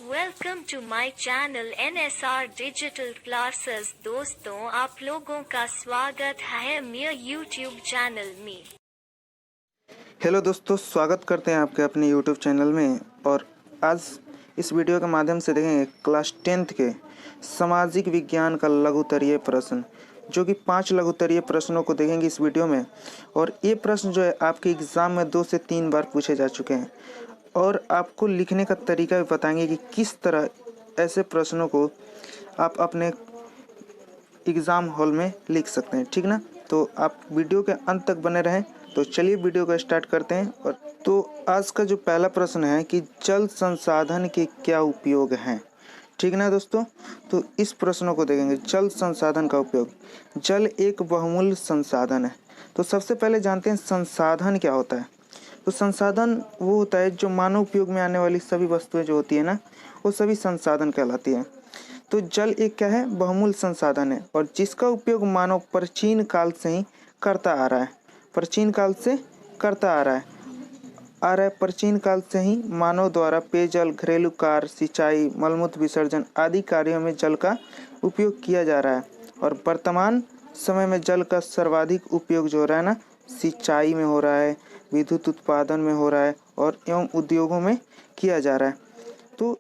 Welcome to my channel NSR digital classes. दोस्तों, आप लोगों का स्वागत है मेरे यूट्यूब चैनल में। हेलो दोस्तों, स्वागत करते हैं आपके अपने यूट्यूब चैनल में। और आज इस वीडियो के माध्यम से देखेंगे क्लास 10th के सामाजिक विज्ञान का लघुत्तरीय प्रश्न, जो कि 5 लघुत्तरीय प्रश्नों को देखेंगे इस वीडियो में। और ये प्रश्न जो है आपके एग्ज़ाम में 2 से 3 बार पूछे जा चुके हैं, और आपको लिखने का तरीका भी बताएंगे कि किस तरह ऐसे प्रश्नों को आप अपने एग्ज़ाम हॉल में लिख सकते हैं, ठीक ना। तो आप वीडियो के अंत तक बने रहें। तो चलिए वीडियो को स्टार्ट करते हैं। और तो आज का जो पहला प्रश्न है कि जल संसाधन के क्या उपयोग हैं, ठीक ना दोस्तों। तो इस प्रश्नों को देखेंगे, जल संसाधन का उपयोग। जल एक बहुमूल्य संसाधन है। तो सबसे पहले जानते हैं संसाधन क्या होता है। तो संसाधन वो होता है जो मानव उपयोग में आने वाली सभी वस्तुएं जो होती है ना, वो सभी संसाधन कहलाती है। तो जल एक क्या है, बहुमूल्य संसाधन है, और जिसका उपयोग मानव प्राचीन काल से ही करता आ रहा है। प्राचीन काल से करता आ रहा है। प्राचीन काल से ही मानव द्वारा पेयजल, घरेलू कार्य, सिंचाई, मलमूत्र विसर्जन आदि कार्यों में जल का उपयोग किया जा रहा है। और वर्तमान समय में जल का सर्वाधिक उपयोग जो हो रहा है ना, सिंचाई में हो रहा है, विद्युत उत्पादन में हो रहा है, और एवं उद्योगों में किया जा रहा है। तो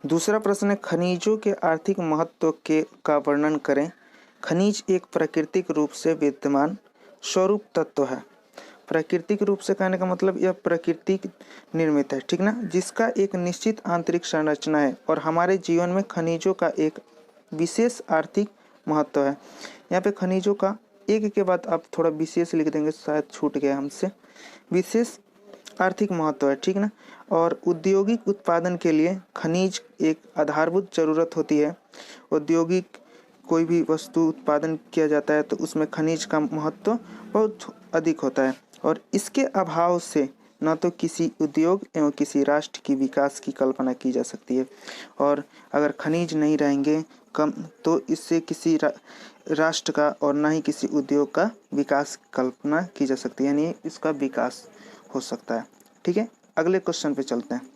दूसरा प्रश्न है, खनिजों के आर्थिक महत्व के का वर्णन करें। खनिज एक प्राकृतिक रूप से विद्यमान स्वरूप तत्व है। प्राकृतिक रूप से कहने का मतलब यह प्राकृतिक निर्मित है, ठीक ना, जिसका एक निश्चित आंतरिक संरचना है, और हमारे जीवन में खनिजों का एक विशेष आर्थिक महत्व है। यहाँ पे खनिजों का एक के बाद आप थोड़ा विशेष लिख देंगे, शायद छूट गया हमसे। विशेष आर्थिक महत्व है, ठीक ना। और औद्योगिक उत्पादन के लिए खनिज एक आधारभूत जरूरत होती है। औद्योगिक कोई भी वस्तु उत्पादन किया जाता है तो उसमें खनिज का महत्व बहुत अधिक होता है, और इसके अभाव से न तो किसी उद्योग एवं किसी राष्ट्र की विकास की कल्पना की जा सकती है। और अगर खनिज नहीं रहेंगे कम, तो इससे किसी राष्ट्र का और न ही किसी उद्योग का विकास की कल्पना की जा सकती है, यानी इसका विकास हो सकता है, ठीक है। अगले क्वेश्चन पे चलते हैं।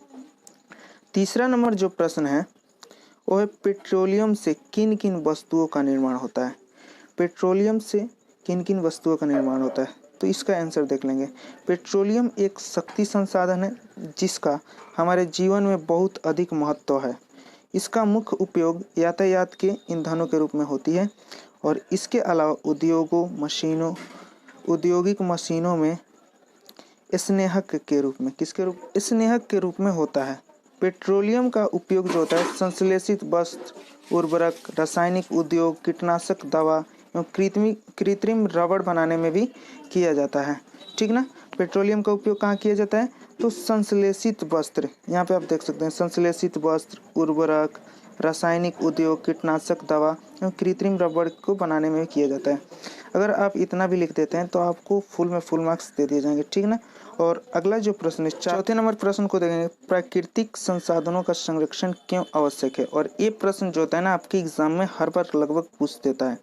तीसरा नंबर जो प्रश्न है वो है, पेट्रोलियम से किन किन वस्तुओं का निर्माण होता है। पेट्रोलियम से किन किन वस्तुओं का निर्माण होता है, तो इसका आंसर देख लेंगे। पेट्रोलियम एक शक्ति संसाधन है जिसका हमारे जीवन में बहुत अधिक महत्व है। इसका मुख्य उपयोग यातायात के ईंधनों के रूप में होती है, और इसके अलावा औद्योगिक मशीनों में स्नेहक के रूप में स्नेहक के रूप में होता है। पेट्रोलियम का उपयोग जो होता है संश्लेषित वस्त्र, उर्वरक, रासायनिक उद्योग, कीटनाशक दवा एवं कृत्रिम रबड़ बनाने में भी किया जाता है, ठीक ना। पेट्रोलियम का उपयोग कहाँ किया जाता है, तो संश्लेषित वस्त्र, यहाँ पे आप देख सकते हैं, संश्लेषित वस्त्र, उर्वरक, रासायनिक उद्योग, कीटनाशक दवा एवं कृत्रिम रबड़ को बनाने में किया जाता है। अगर आप इतना भी लिख देते हैं तो आपको फुल मार्क्स दे दिए जाएंगे, ठीक ना। और अगला जो प्रश्न है, चौथे नंबर प्रश्न को देखेंगे, प्राकृतिक संसाधनों का संरक्षण क्यों आवश्यक है। और ये प्रश्न जो होता है ना, आपके एग्जाम में हर बार लगभग पूछ देता है।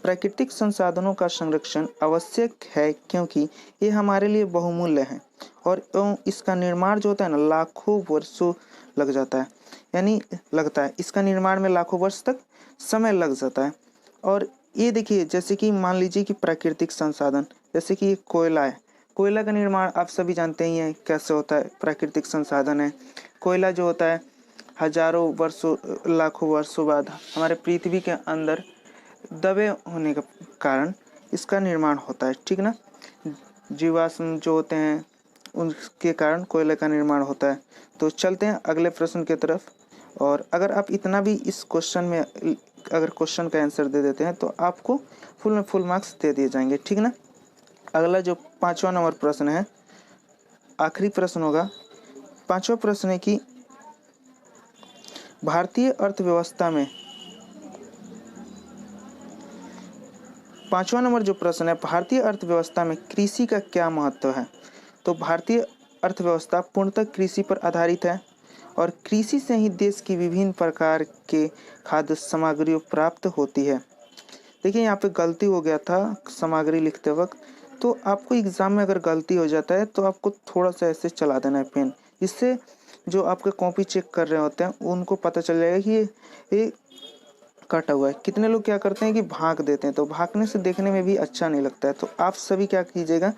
प्राकृतिक संसाधनों का संरक्षण आवश्यक है क्योंकि ये हमारे लिए बहुमूल्य है, और इसका निर्माण जो होता है ना, लाखों वर्षों लग जाता है, यानी लगता है इसका निर्माण में लाखों वर्ष तक समय लग जाता है। और ये देखिए, जैसे कि मान लीजिए कि प्राकृतिक संसाधन, जैसे कि कोयला है। कोयला का निर्माण आप सभी जानते ही हैं कैसे होता है, प्राकृतिक संसाधन है। कोयला जो होता है हजारों वर्षों, लाखों वर्षों बाद हमारे पृथ्वी के अंदर दबे होने के कारण इसका निर्माण होता है, ठीक ना। जीवाश्म जो होते हैं उनके कारण कोयले का निर्माण होता है। तो चलते हैं अगले प्रश्न की तरफ। और अगर आप इतना भी इस क्वेश्चन में अगर क्वेश्चन का आंसर दे देते हैं तो आपको फुल मार्क्स दे दिए जाएंगे, ठीक ना। अगला जो 5वां नंबर प्रश्न है, आखिरी प्रश्न होगा। 5वां प्रश्न है कि भारतीय अर्थव्यवस्था में 5वां नंबर जो प्रश्न है, भारतीय अर्थव्यवस्था में कृषि का क्या महत्व है। तो भारतीय अर्थव्यवस्था पूर्णतः कृषि पर आधारित है, और कृषि से ही देश की विभिन्न प्रकार के खाद्य सामग्रियों प्राप्त होती है। देखिए यहाँ पे गलती हो गया था सामग्री लिखते वक्त, तो आपको एग्जाम में अगर गलती हो जाता है तो आपको थोड़ा सा ऐसे चला देना है पेन, इससे जो आपके कॉपी चेक कर रहे होते हैं उनको पता चल जाएगा कि ये कटा हुआ है। कितने लोग क्या करते हैं कि भाग देते हैं, तो भागने से देखने में भी अच्छा नहीं लगता है। तो आप सभी क्या कीजिएगा,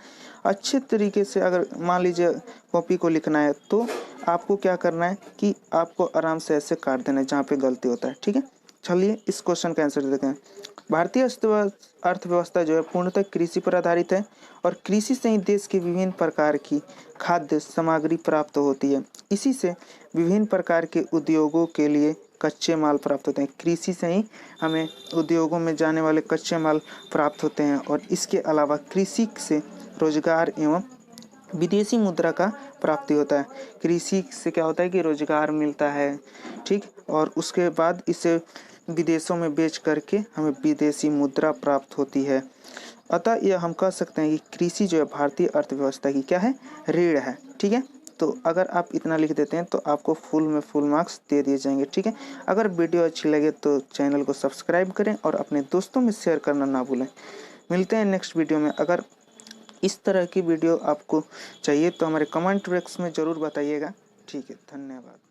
अच्छे तरीके से अगर मान लीजिए कॉपी को लिखना है तो आपको क्या करना है कि आपको आराम से ऐसे काट देना है जहाँ पे गलती होता है। ठीक है, चलिए इस क्वेश्चन का आंसर देते हैं। भारतीय अर्थव्यवस्था जो है पूर्णतः कृषि पर आधारित है और कृषि से ही देश की विभिन्न प्रकार की खाद्य सामग्री प्राप्त होती है। इसी से विभिन्न प्रकार के उद्योगों के लिए कच्चे माल प्राप्त होते हैं। कृषि से ही हमें उद्योगों में जाने वाले कच्चे माल प्राप्त होते हैं और इसके अलावा कृषि से रोजगार एवं विदेशी मुद्रा का प्राप्ति होता है। कृषि से क्या होता है कि रोजगार मिलता है, ठीक, और उसके बाद इसे विदेशों में बेच करके हमें विदेशी मुद्रा प्राप्त होती है। अतः यह हम कह सकते हैं कि कृषि जो है भारतीय अर्थव्यवस्था की क्या है, रीढ़ है। ठीक है, तो अगर आप इतना लिख देते हैं तो आपको फुल में फुल मार्क्स दे दिए जाएंगे। ठीक है, अगर वीडियो अच्छी लगे तो चैनल को सब्सक्राइब करें और अपने दोस्तों में शेयर करना ना भूलें। मिलते हैं नेक्स्ट वीडियो में। अगर इस तरह की वीडियो आपको चाहिए तो हमारे कमेंट बॉक्स में ज़रूर बताइएगा। ठीक है, धन्यवाद।